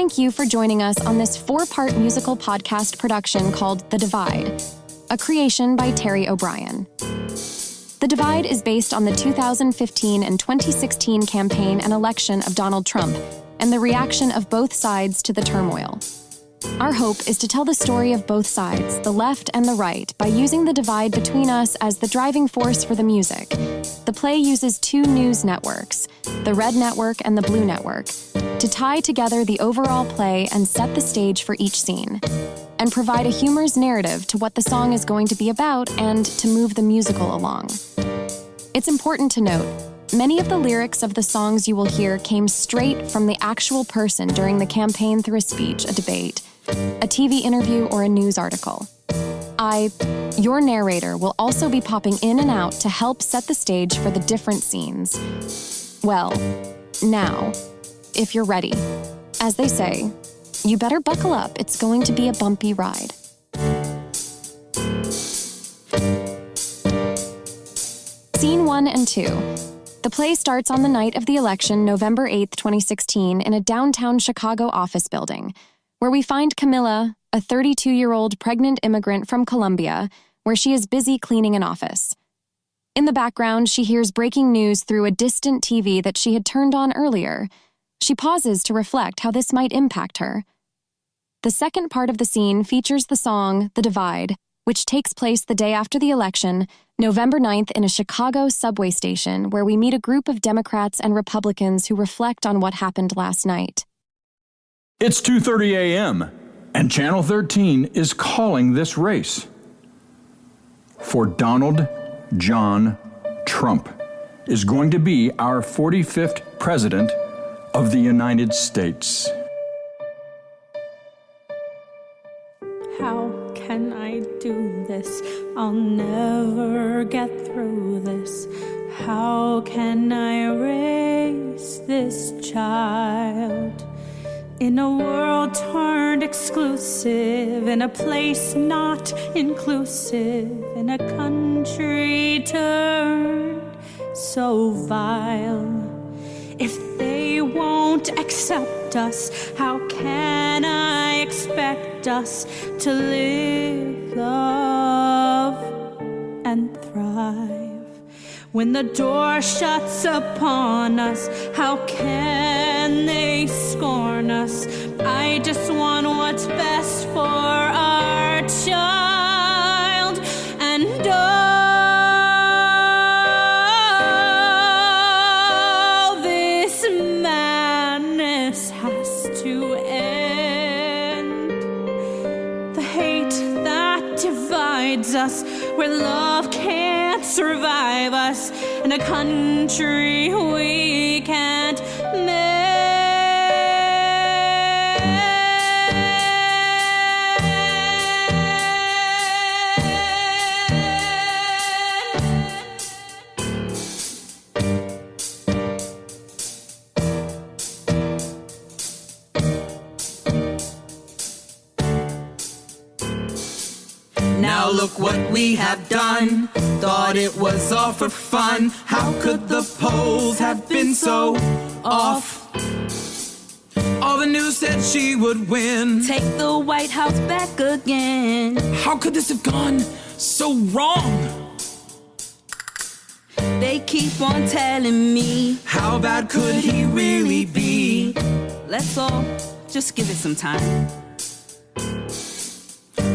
thank you for joining us on this 4-part musical podcast production called The Divide, a creation by Terry O'Brien. The Divide is based on the 2015 and 2016 campaign and election of Donald Trump and the reaction of both sides to the turmoil. Our hope is to tell the story of both sides, the left and the right, by using the divide between us as the driving force for the music. The play uses 2 news networks, the Red Network and the Blue Network, to tie together the overall play and set the stage for each scene, and provide a humorous narrative to what the song is going to be about and to move the musical along. It's important to note, many of the lyrics of the songs you will hear came straight from the actual person during the campaign through a speech, a debate, a TV interview, or a news article. Your narrator, will also be popping in and out to help set the stage for the different scenes. Well, now, if you're ready, as they say, you better buckle up. It's going to be a bumpy ride. Scene 1 and 2. The play starts on the night of the election, November 8, 2016, in a downtown Chicago office building, where we find Camilla, a 32-year-old pregnant immigrant from Colombia, where she is busy cleaning an office. In the background, she hears breaking news through a distant TV that she had turned on earlier. She pauses to reflect how this might impact her. The second part of the scene features the song, The Divide, which takes place the day after the election, November 9th, in a Chicago subway station where we meet a group of Democrats and Republicans who reflect on what happened last night. It's 2:30 a.m., and Channel 13 is calling this race for Donald John Trump is going to be our 45th president of the United States. How can I do this? I'll never get through this. How can I raise this child? In a world turned exclusive, in a place not inclusive, in a country turned so vile. If they won't accept us, how can I expect us to live, love, and thrive? When the door shuts upon us, how can they scorn us? I just want what's best for our child, and all this madness has to end. The hate that divides us, where love can't survive us, in a country we can't make. Now look what we have done. Thought it was all for fun. How could the polls have been so off? All the news said she would win. Take the White House back again. How could this have gone so wrong? They keep on telling me, how bad could he really be? let's all just give it some time.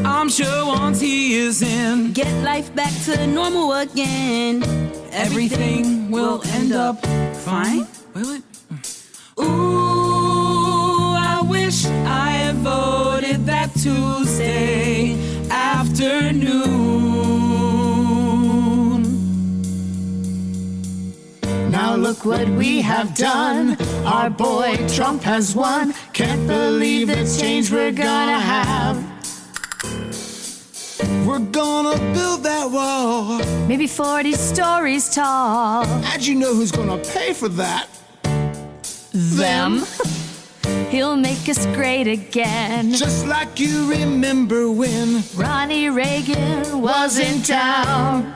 I'm sure once he is in, Get life back to normal again. everything will end up fine. Will it? Ooh, I wish I had voted that Tuesday afternoon. Now look what we have done. Our boy Trump has won. Can't believe the change we're gonna have. We're gonna build that wall. Maybe 40 stories tall. How'd you know who's gonna pay for that? Them. He'll make us great again. Just like you remember when Ronnie Reagan was in town.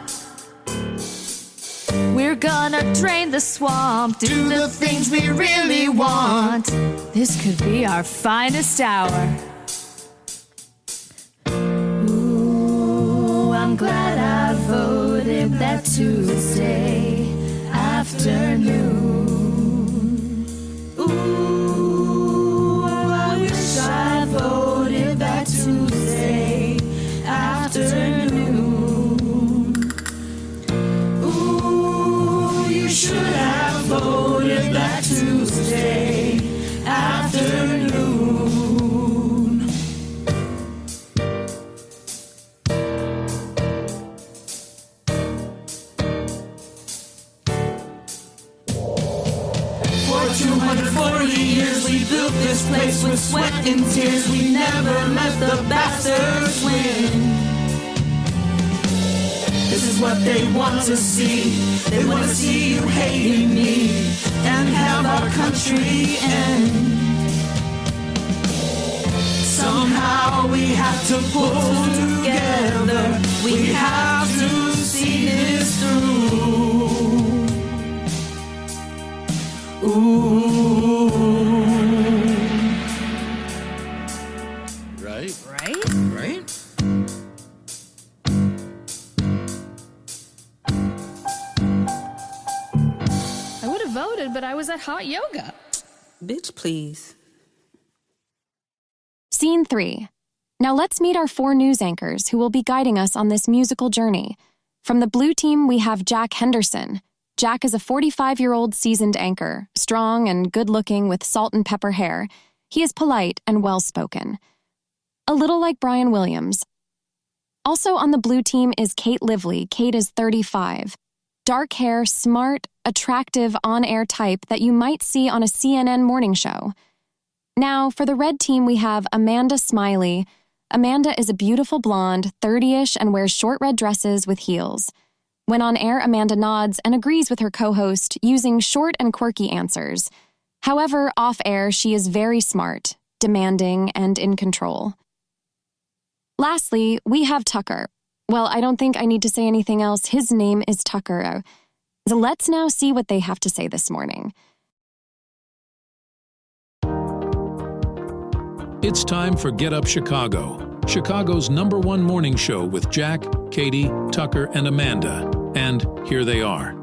We're gonna drain the swamp, Do the things we really want. This could be our finest hour. Ooh, I'm glad I voted that Tuesday afternoon. Ooh, I wish I voted that Tuesday afternoon. Ooh, you should have voted that Tuesday afternoon. For 240 years we built this place with sweat and tears. We never let the bastards win. This is what they want to see. They want to see you hating me and have our country end. Somehow we have to pull together. We have to see this through. Ooh. Right? Right? Right? I would have voted, but I was at hot yoga. Bitch, please. Scene 3. Now let's meet our 4 news anchors who will be guiding us on this musical journey. From the blue team, we have Jack Henderson. Jack is a 45-year-old seasoned anchor, strong and good-looking with salt and pepper hair. He is polite and well-spoken. A little like Brian Williams. Also on the blue team is Kate Lively. Kate is 35. Dark hair, smart, attractive on-air type that you might see on a CNN morning show. Now, for the red team, we have Amanda Smiley. Amanda is a beautiful blonde, 30-ish, and wears short red dresses with heels. When on air, Amanda nods and agrees with her co-host, using short and quirky answers. However, off-air, she is very smart, demanding, and in control. Lastly, we have Tucker. Well, I don't think I need to say anything else. His name is Tucker. So let's now see what they have to say this morning. It's time for Get Up Chicago, Chicago's #1 morning show with Jack, Katie, Tucker, and Amanda. And here they are.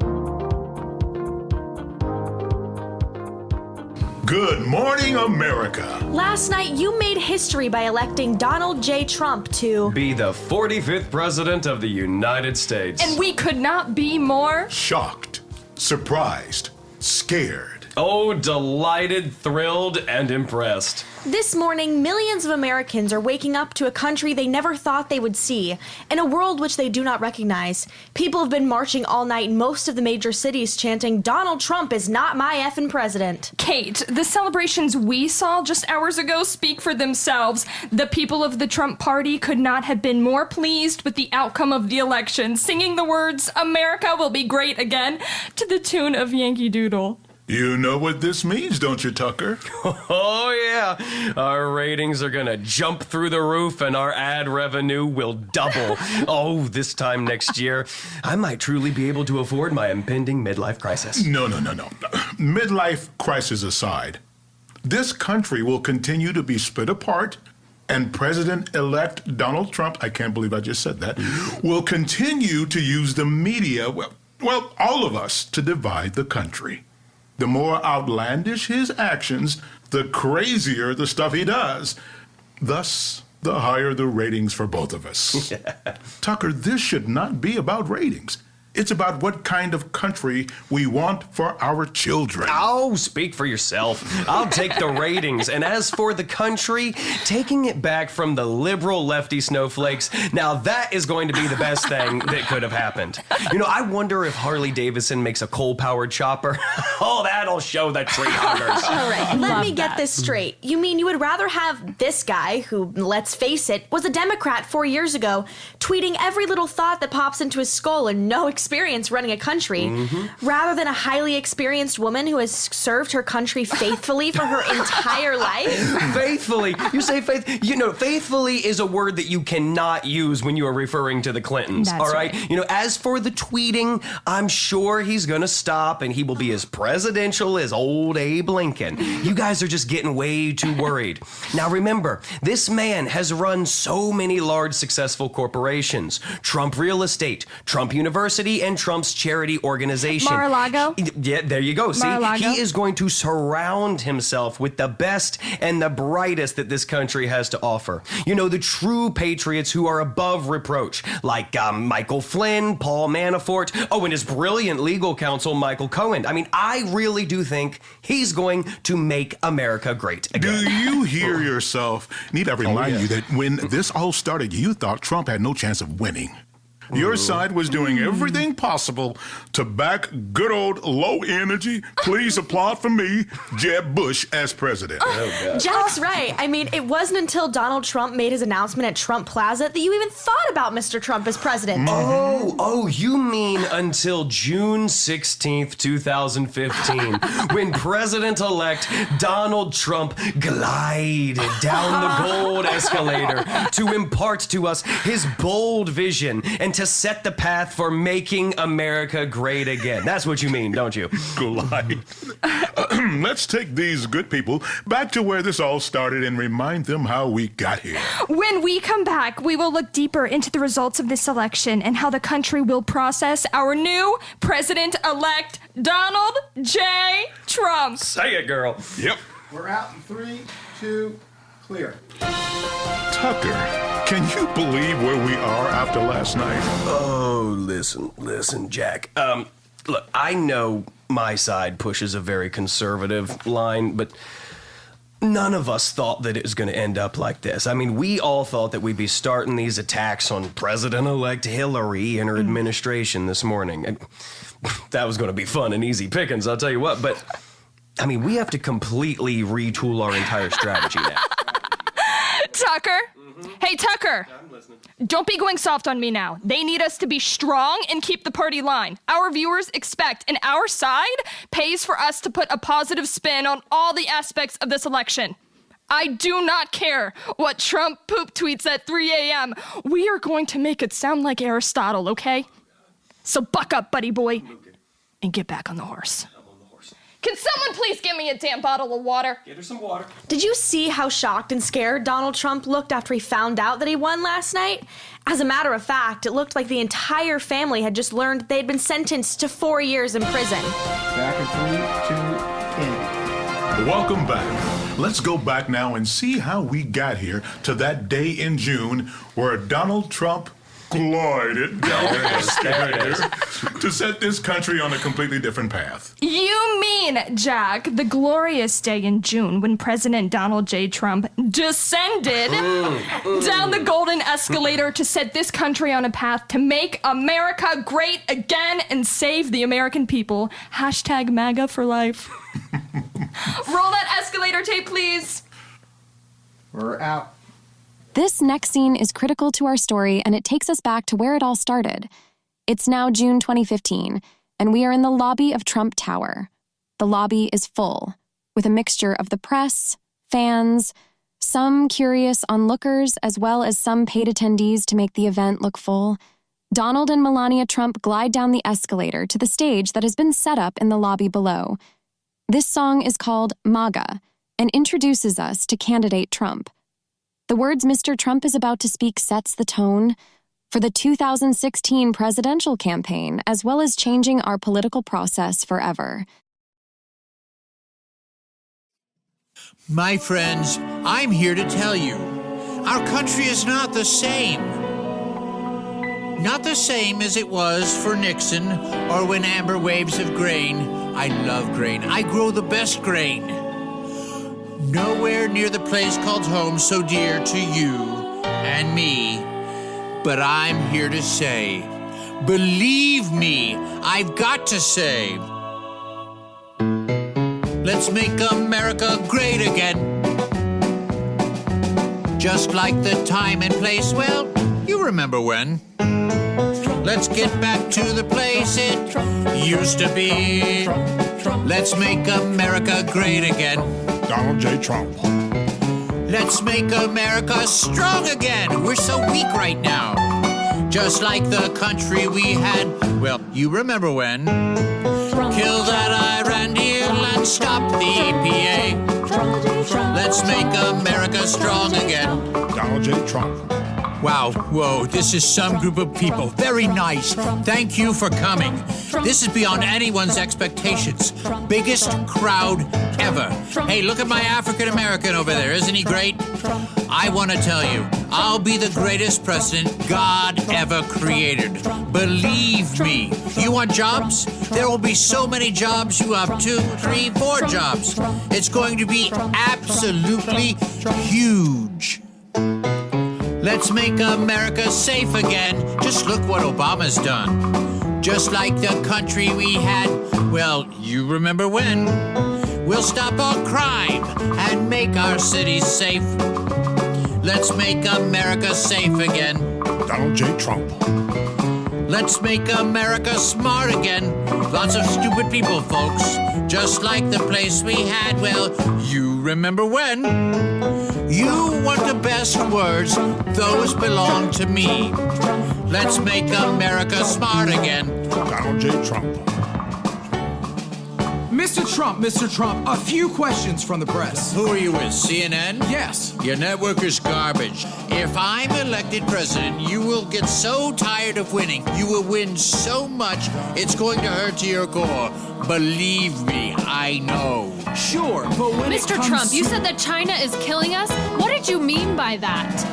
Good morning, America. Last night, you made history by electing Donald J. Trump to be the 45th President of the United States. And we could not be more Shocked, surprised, scared. Oh, delighted, thrilled, and impressed. This morning, millions of Americans are waking up to a country they never thought they would see, in a world which they do not recognize. People have been marching all night in most of the major cities chanting, "Donald Trump is not my effing president." Kate, the celebrations we saw just hours ago speak for themselves. The people of the Trump party could not have been more pleased with the outcome of the election, singing the words, "America will be great again," to the tune of Yankee Doodle. You know what this means, don't you, Tucker? Oh, yeah. Our ratings are gonna jump through the roof and our ad revenue will double. Oh, this time next year, I might truly be able to afford my impending midlife crisis. No. Midlife crisis aside, this country will continue to be split apart, and President-elect Donald Trump, I can't believe I just said that, will continue to use the media, well, all of us, to divide the country. The more outlandish his actions, the crazier the stuff he does. Thus, the higher the ratings for both of us. Tucker, this should not be about ratings. It's about what kind of country we want for our children. Oh, speak for yourself. I'll take the ratings. And as for the country, taking it back from the liberal lefty snowflakes, now that is going to be the best thing that could have happened. You know, I wonder if Harley Davidson makes a coal-powered chopper. Oh, that'll show the tree huggers. All right, let me get this straight. You mean you would rather have this guy, who, let's face it, was a Democrat 4 years ago, tweeting every little thought that pops into his skull and no experience experience running a country, rather than a highly experienced woman who has served her country faithfully for her entire life. Faithfully. You say faith. You know, faithfully is a word that you cannot use when you are referring to the Clintons. That's all right? right. You know, as for the tweeting, I'm sure he's going to stop and he will be as presidential as old Abe Lincoln. You guys are just getting way too worried. Now remember, this man has run so many large successful corporations. Trump Real Estate, Trump University, and Trump's charity organization. Mar-a-Lago? Yeah, there you go. See, Mar-a-Lago? he is going to surround himself with the best and the brightest that this country has to offer. You know, the true patriots who are above reproach, like Michael Flynn, Paul Manafort, and his brilliant legal counsel, Michael Cohen. I mean, I really do think he's going to make America great again. Do you hear yourself? Need I remind you that when this all started, you thought Trump had no chance of winning. Your side was doing everything possible to back good old low energy, please applaud for me, Jeb Bush as president. Jack's right. I mean, it wasn't until Donald Trump made his announcement at Trump Plaza that you even thought about Mr. Trump as president. Oh, you mean until June 16th, 2015, when President-elect Donald Trump glided down the gold escalator to impart to us his bold vision and to set the path for making America great again. That's what you mean, don't you? Glide. Let's take these good people back to where this all started and remind them how we got here. When we come back, we will look deeper into the results of this election and how the country will process our new president-elect, Donald J. Trump. Say it, girl. Yep. We're out in 3, 2, clear. Tucker, can you believe where we are after last night? Oh, listen, Jack. Look, I know my side pushes a very conservative line, but none of us thought that it was going to end up like this. I mean, we all thought that we'd be starting these attacks on President-elect Hillary and her administration this morning. And that was going to be fun and easy pickings, I'll tell you what. But, I mean, we have to completely retool our entire strategy now. Tucker? Hey, Tucker. I'm listening. Don't be going soft on me now. They need us to be strong and keep the party line. Our viewers expect, and our side pays for us to put a positive spin on all the aspects of this election. I do not care what Trump poop tweets at 3 a.m. We are going to make it sound like Aristotle, okay? So buck up, buddy boy, and get back on the horse. Can someone please give me a damn bottle of water? Get her some water. Did you see how shocked and scared Donald Trump looked after he found out that he won last night? As a matter of fact, it looked like the entire family had just learned they'd been sentenced to 4 years in prison. Back in 3, 2, in. Welcome back. Let's go back now and see how we got here to that day in June where Donald Trump glided down the escalator to set this country on a completely different path. You mean, Jack, the glorious day in June when President Donald J. Trump descended down the golden escalator to set this country on a path to make America great again and save the American people. Hashtag MAGA for life. Roll that escalator tape, please. We're out. This next scene is critical to our story, and it takes us back to where it all started. It's now June 2015, and we are in the lobby of Trump Tower. The lobby is full, with a mixture of the press, fans, some curious onlookers, as well as some paid attendees to make the event look full. Donald and Melania Trump glide down the escalator to the stage that has been set up in the lobby below. This song is called MAGA and introduces us to candidate Trump. The words Mr. Trump is about to speak sets the tone for the 2016 presidential campaign, as well as changing our political process forever. My friends, I'm here to tell you, our country is not the same. Not the same as it was for Nixon or when amber waves of grain. I love grain. I grow the best grain. Nowhere near the place called home so dear to you and me. But I'm here to say, believe me, I've got to say, let's make America great again. Just like the time and place, well, you remember when. Let's get back to the place it used to be. Let's make America great again. Donald J. Trump. Let's make America strong again. We're so weak right now. Just like the country we had, well, you remember when. Kill that Iran deal and stop the EPA. Let's make America strong again. Donald J. Trump. Wow, whoa, this is some group of people. Very nice. Thank you for coming. This is beyond anyone's expectations. Biggest crowd ever. Hey, look at my African American over there. Isn't he great? I want to tell you, I'll be the greatest president God ever created. Believe me. You want jobs? There will be so many jobs. You have 2, 3, 4 jobs. It's going to be absolutely huge. Let's make America safe again. Just look what Obama's done. Just like the country we had, well, you remember when. We'll stop all crime and make our cities safe. Let's make America safe again. Donald J. Trump. Let's make America smart again. Lots of stupid people, folks. Just like the place we had, well, you remember when. You want the best words, those belong to me. Let's make America smart again. Donald J. Trump. Mr. Trump, a few questions from the press. Who are you with, CNN? Yes. Your network is garbage. If I'm elected president, you will get so tired of winning. You will win so much, it's going to hurt to your core. Believe me, I know. Sure, but when Mr. Trump, you said that China is killing us? What did you mean by that?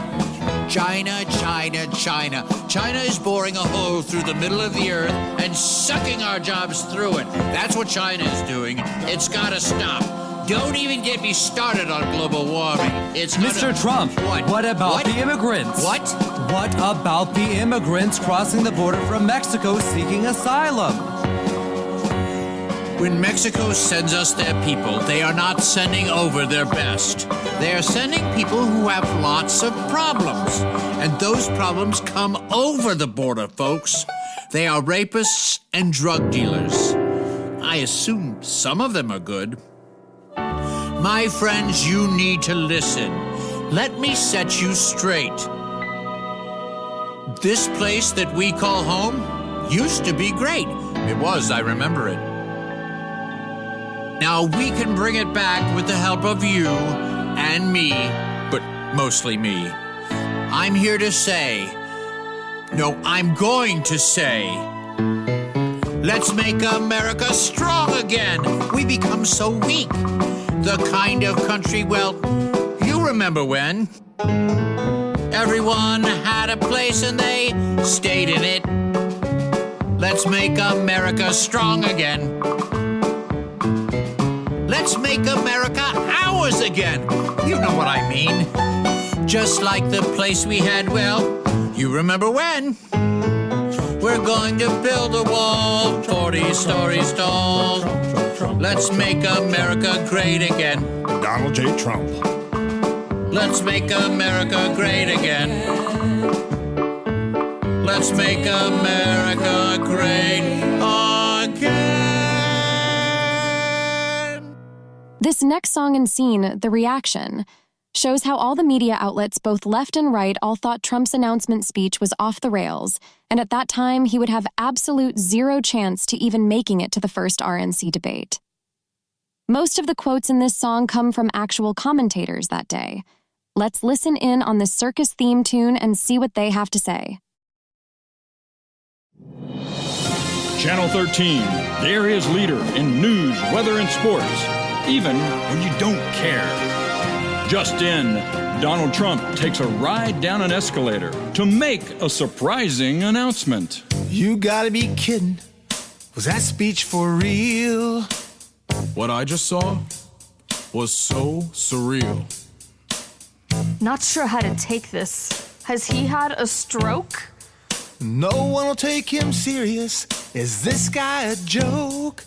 China, China, China. China is boring a hole through the middle of the earth and sucking our jobs through it. That's what China is doing. It's gotta stop. Don't even get me started on global warming. It's Mr. Trump, what about the immigrants? What? What about the immigrants crossing the border from Mexico seeking asylum? When Mexico sends us their people, they are not sending over their best. They are sending people who have lots of problems. And those problems come over the border, folks. They are rapists and drug dealers. I assume some of them are good. My friends, you need to listen. Let me set you straight. This place that we call home used to be great. It was, I remember it. Now we can bring it back with the help of you and me, but mostly me. I'm here to say, no, I'm going to say, let's make America strong again. We become so weak. The kind of country, well, you remember when. Everyone had a place and they stayed in it. Let's make America strong again. Let's make America ours again. You know what I mean. Just like the place we had, well, you remember when. We're going to build a wall 40 stories tall. Let's make America great again. Donald J. Trump. Let's make America great again. Let's make America great again. This next song and scene, The Reaction, shows how all the media outlets, both left and right, all thought Trump's announcement speech was off the rails, and at that time he would have absolute zero chance to even making it to the first RNC debate. Most of the quotes in this song come from actual commentators that day. Let's listen in on this circus theme tune and see what they have to say. Channel 13, the area's leader in news, weather, and sports, even when you don't care. Just in, Donald Trump takes a ride down an escalator to make a surprising announcement. You gotta be kidding. Was that speech for real? What I just saw was so surreal. Not sure how to take this. Has he had a stroke? No one will take him serious. Is this guy a joke?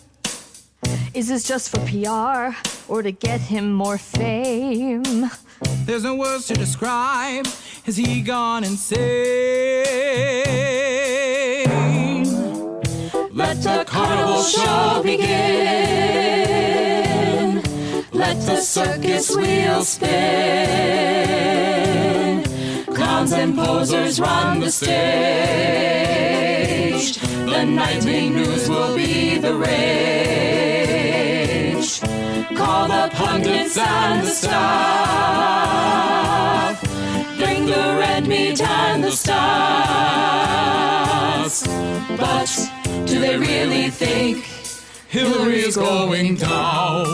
Is this just for PR or to get him more fame? There's no words to describe. Has he gone insane? Let the carnival show begin. Let the circus wheel spin. Clowns and posers run the stage. The nightly news will be the rage. Call the pundits and the staff. Bring the red meat and the stars. But do they really think Hillary's going down?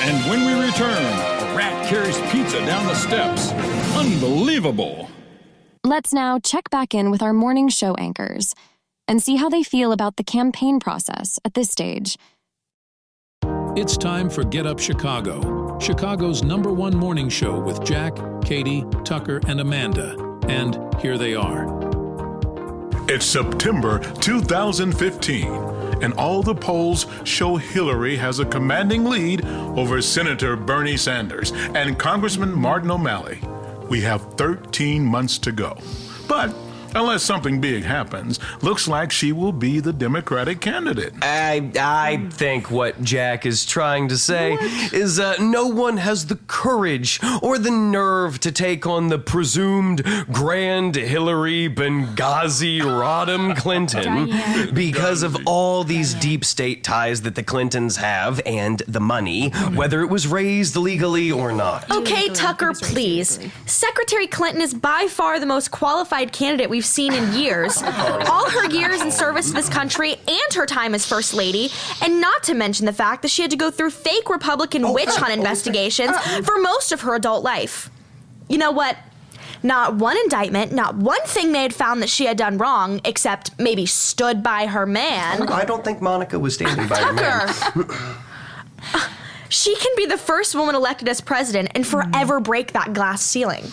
And when we return, a rat carries pizza down the steps. Unbelievable. Let's now check back in with our morning show anchors and see how they feel about the campaign process at this stage. It's time for Get Up Chicago, Chicago's #1 morning show with Jack, Katie, Tucker, and Amanda. And here they are. It's September 2015, and all the polls show Hillary has a commanding lead over Senator Bernie Sanders and Congressman Martin O'Malley. We have 13 months to go. But unless something big happens, looks like she will be the Democratic candidate. I think what Jack is trying to say is no one has the courage or the nerve to take on the presumed Grand Hillary Benghazi Rodham Clinton because of all these deep state ties that the Clintons have and the money, whether it was raised legally or not. Okay, Tucker, please. Secretary Clinton is by far the most qualified candidate we've seen in years. All her years in service to this country and her time as First Lady, and not to mention the fact that she had to go through fake Republican witch hunt investigations for most of her adult life. You know what? Not one indictment, not one thing they had found that she had done wrong, except maybe stood by her man. I don't think Monica was standing by her man. She can be the first woman elected as president and forever break that glass ceiling.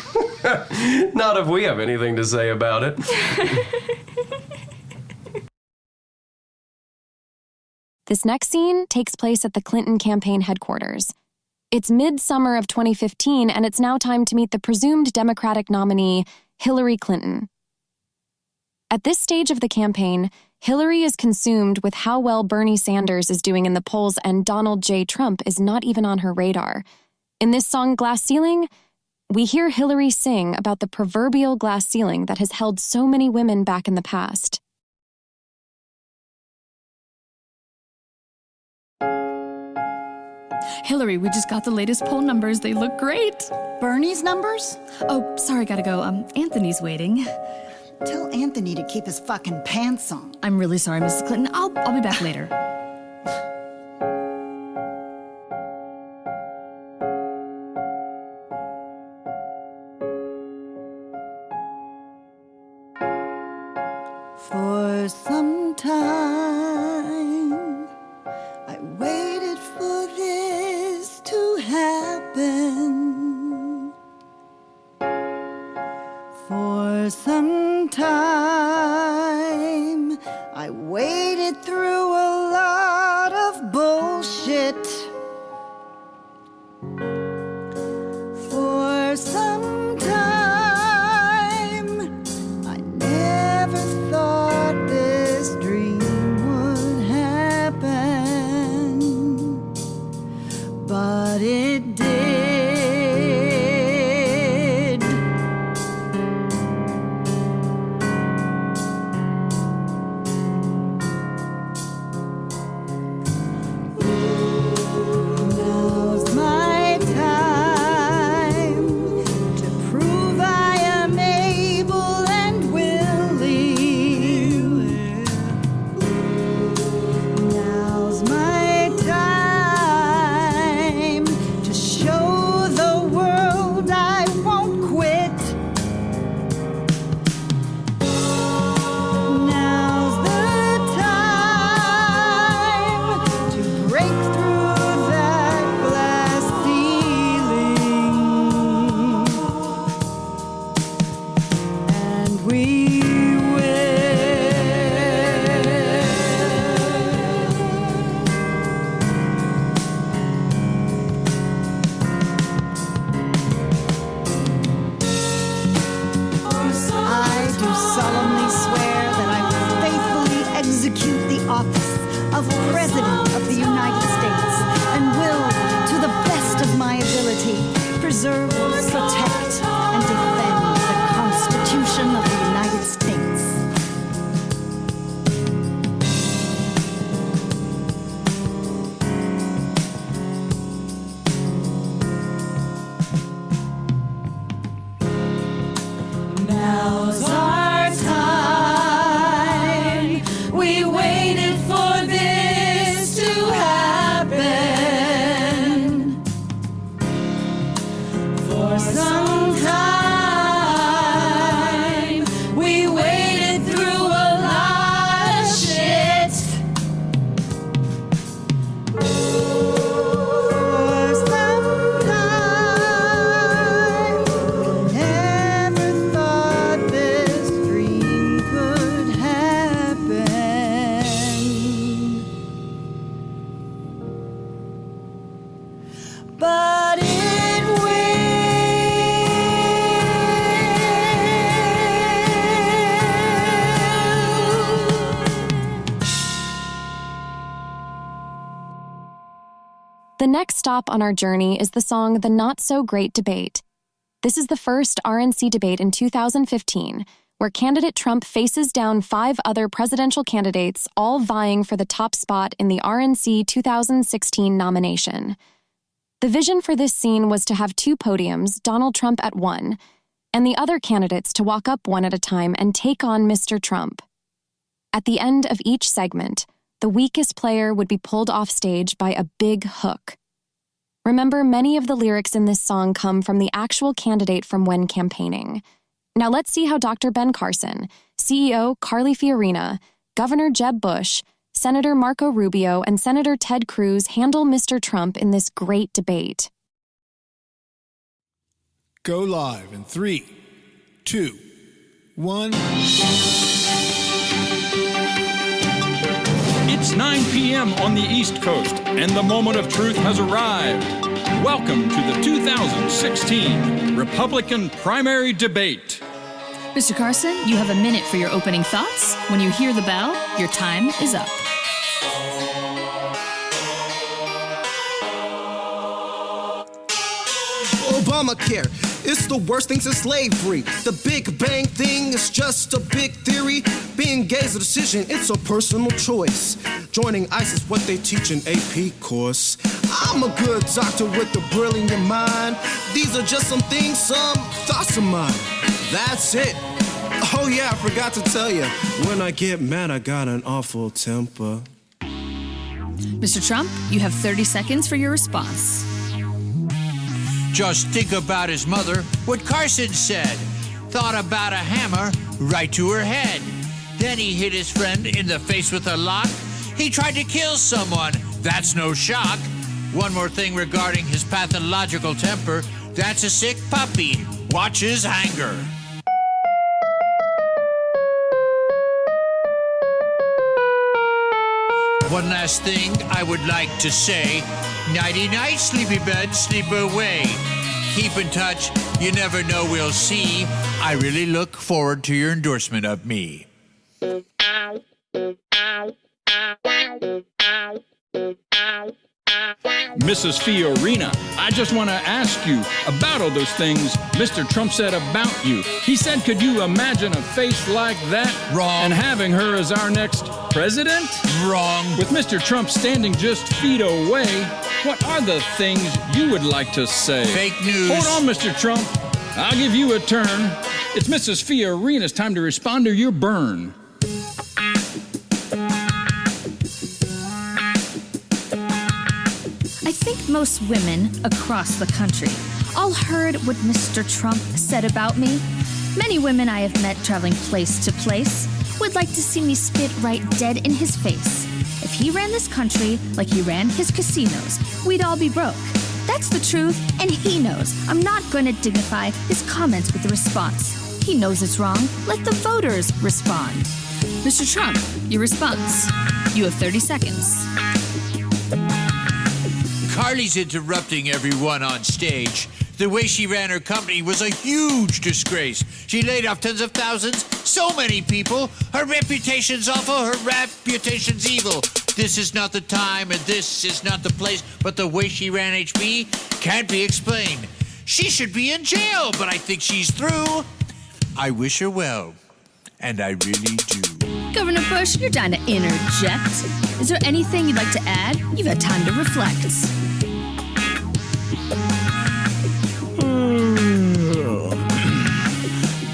Not if we have anything to say about it. This next scene takes place at the Clinton campaign headquarters. It's mid-summer of 2015, and it's now time to meet the presumed Democratic nominee, Hillary Clinton. At this stage of the campaign, Hillary is consumed with how well Bernie Sanders is doing in the polls, and Donald J. Trump is not even on her radar. In this song, Glass Ceiling, we hear Hillary sing about the proverbial glass ceiling that has held so many women back in the past. Hillary, we just got the latest poll numbers. They look great. Bernie's numbers? Oh, sorry, gotta go. Anthony's waiting. Tell Anthony to keep his fucking pants on. I'm really sorry, Mrs. Clinton. I'll be back later. For some time, I waited for this to happen. For some time, I waded through a lot of bullshit. For some time, I never thought this dream would happen, but it did. of President of the United States and will, to the best of my ability, preserve, protect, and defend the Constitution of the United States. Now's our time. We waited for this to happen for some time. We waited through a lot of shit. For some time. Never thought this dream could happen. But it The next stop on our journey is the song The Not So Great Debate. This is the first RNC debate in 2015, where candidate Trump faces down 5 other presidential candidates, all vying for the top spot in the RNC 2016 nomination. The vision for this scene was to have 2 podiums, Donald Trump at one, and the other candidates to walk up one at a time and take on Mr. Trump. At the end of each segment, the weakest player would be pulled off stage by a big hook. Remember, many of the lyrics in this song come from the actual candidate from when campaigning. Now let's see how Dr. Ben Carson, CEO Carly Fiorina, Governor Jeb Bush, Senator Marco Rubio, and Senator Ted Cruz handle Mr. Trump in this great debate. Go live in 3, 2, 1. It's 9 p.m. on the East Coast, and the moment of truth has arrived. Welcome to the 2016 Republican primary debate. Mr. Carson, you have a minute for your opening thoughts. When you hear the bell, your time is up. Obamacare, it's the worst thing since slavery. The Big Bang thing is just a big theory. Being gay is a decision, it's a personal choice. Joining ICE is what they teach in AP course. I'm a good doctor with a brilliant mind. These are just some things, some thoughts of mine. That's it. Oh yeah, I forgot to tell you. When I get mad, I got an awful temper. Mr. Trump, you have 30 seconds for your response. Just think about his mother, what Carson said. Thought about a hammer right to her head. Then he hit his friend in the face with a lock. He tried to kill someone. That's no shock. One more thing regarding his pathological temper. That's a sick puppy. Watch his anger. One last thing I would like to say. Nighty-night, sleepy bed, sleep away. Keep in touch, you never know, we'll see. I really look forward to your endorsement of me. Mrs. Fiorina, I just want to ask you about all those things Mr. Trump said about you. He said, could you imagine a face like that? Wrong. And having her as our next president? Wrong. With Mr. Trump standing just feet away, what are the things you would like to say? Fake news. Hold on, Mr. Trump. I'll give you a turn. It's Mrs. Fiorina's time to respond to your burn. I think most women across the country all heard what Mr. Trump said about me. Many women I have met traveling place to place would like to see me spit right dead in his face. If he ran this country like he ran his casinos, we'd all be broke. That's the truth, and he knows. I'm not going to dignify his comments with a response. He knows it's wrong. Let the voters respond. Mr. Trump, your response. You have 30 seconds. Carly's interrupting everyone on stage. The way she ran her company was a huge disgrace. She laid off tens of thousands, so many people. Her reputation's awful, her reputation's evil. This is not the time and this is not the place, but the way she ran HB can't be explained. She should be in jail, but I think she's through. I wish her well, and I really do. Governor Bush, you're down to interject. Is there anything you'd like to add? You've had time to reflect.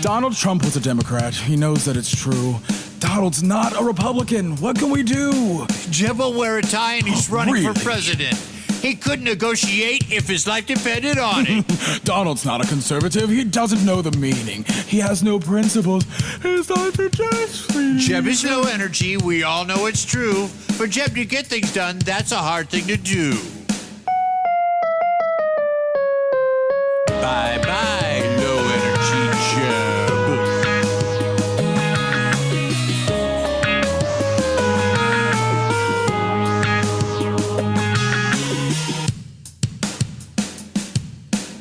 Donald Trump was a Democrat. He knows that it's true. Donald's not a Republican. What can we do? Jeb will wear a tie and he's running Really? for president. He couldn't negotiate if his life depended on it. Donald's not a conservative. He doesn't know the meaning. He has no principles. His life is just free. Jeb has no energy. We all know it's true. For Jeb to get things done, that's a hard thing to do. Bye-bye, low energy Jeb.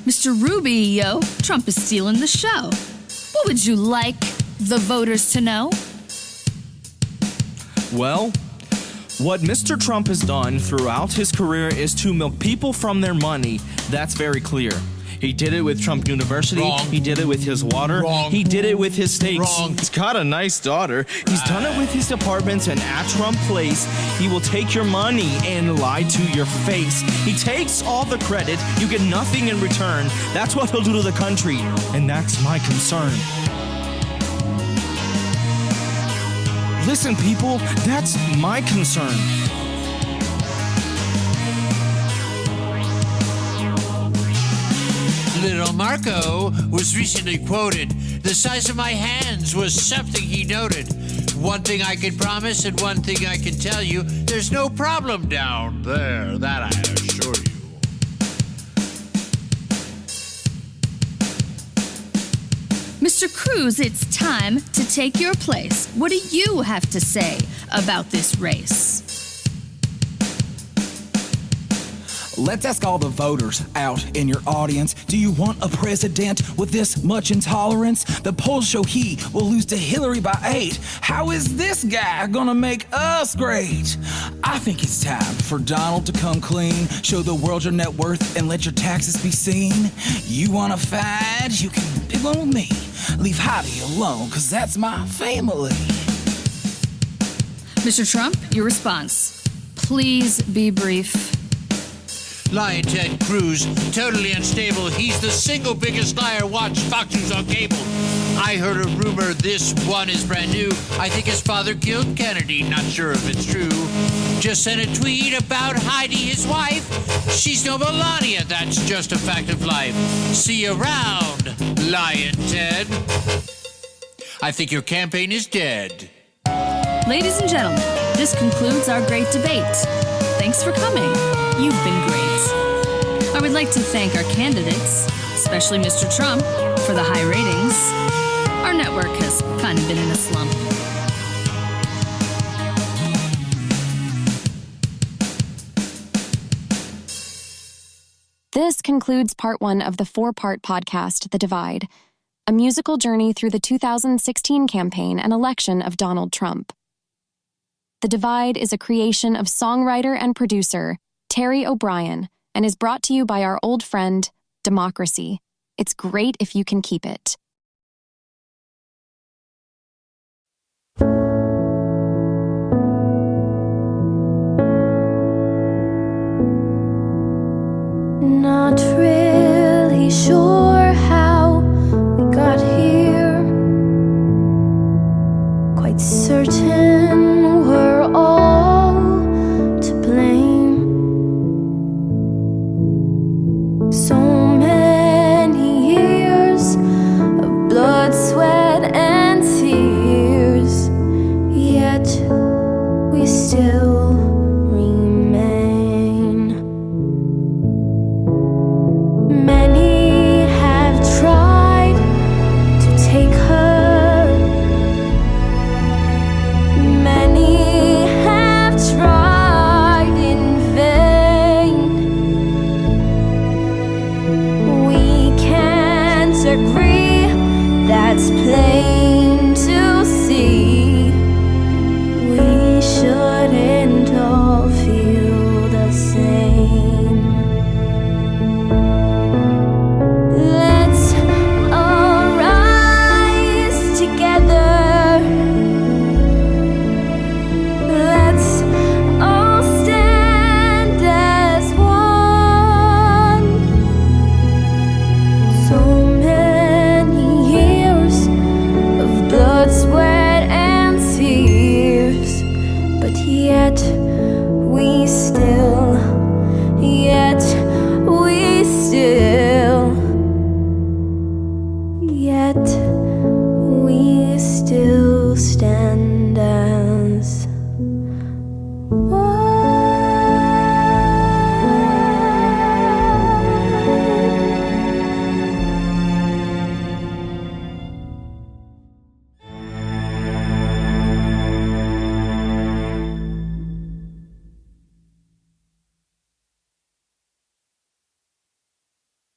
Mr. Rubio, Trump is stealing the show. What would you like the voters to know? Well, what Mr. Trump has done throughout his career is to milk people from their money. That's very clear. He did it with Trump University. Wrong. He did it with his water. Wrong. He did it with his steaks. Wrong. He's got a nice daughter. He's done it with his apartments, and at Trump Place, he will take your money and lie to your face. He takes all the credit. You get nothing in return. That's what he'll do to the country, and that's my concern. Listen, people, that's my concern. Little Marco was recently quoted. The size of my hands was something he noted. One thing I can promise and one thing I can tell you, there's no problem down there, that I assure you. Mr. Cruz, it's time to take your place. What do you have to say about this race? Let's ask all the voters out in your audience. Do you want a president with this much intolerance? The polls show he will lose to Hillary by 8. How is this guy gonna make us great? I think it's time for Donald to come clean. Show the world your net worth and let your taxes be seen. You wanna fight? You can pick one with me. Leave Heidi alone, cause that's my family. Mr. Trump, your response. Please be brief. Lying Ted Cruz, totally unstable. He's the single biggest liar. Watch Fox News on cable. I heard a rumor this one is brand new. I think his father killed Kennedy. Not sure if it's true. Just sent a tweet about Heidi, his wife. She's no Melania. That's just a fact of life. See you around, Lying Ted. I think your campaign is dead. Ladies and gentlemen, this concludes our great debate. Thanks for coming. You've been great. I would like to thank our candidates, especially Mr. Trump, for the high ratings. Our network has kind of been in a slump. This concludes part 1 of the 4-part podcast, The Divide, a musical journey through the 2016 campaign and election of Donald Trump. The Divide is a creation of songwriter and producer Terry O'Brien and is brought to you by our old friend, Democracy. It's great if you can keep it. Not really sure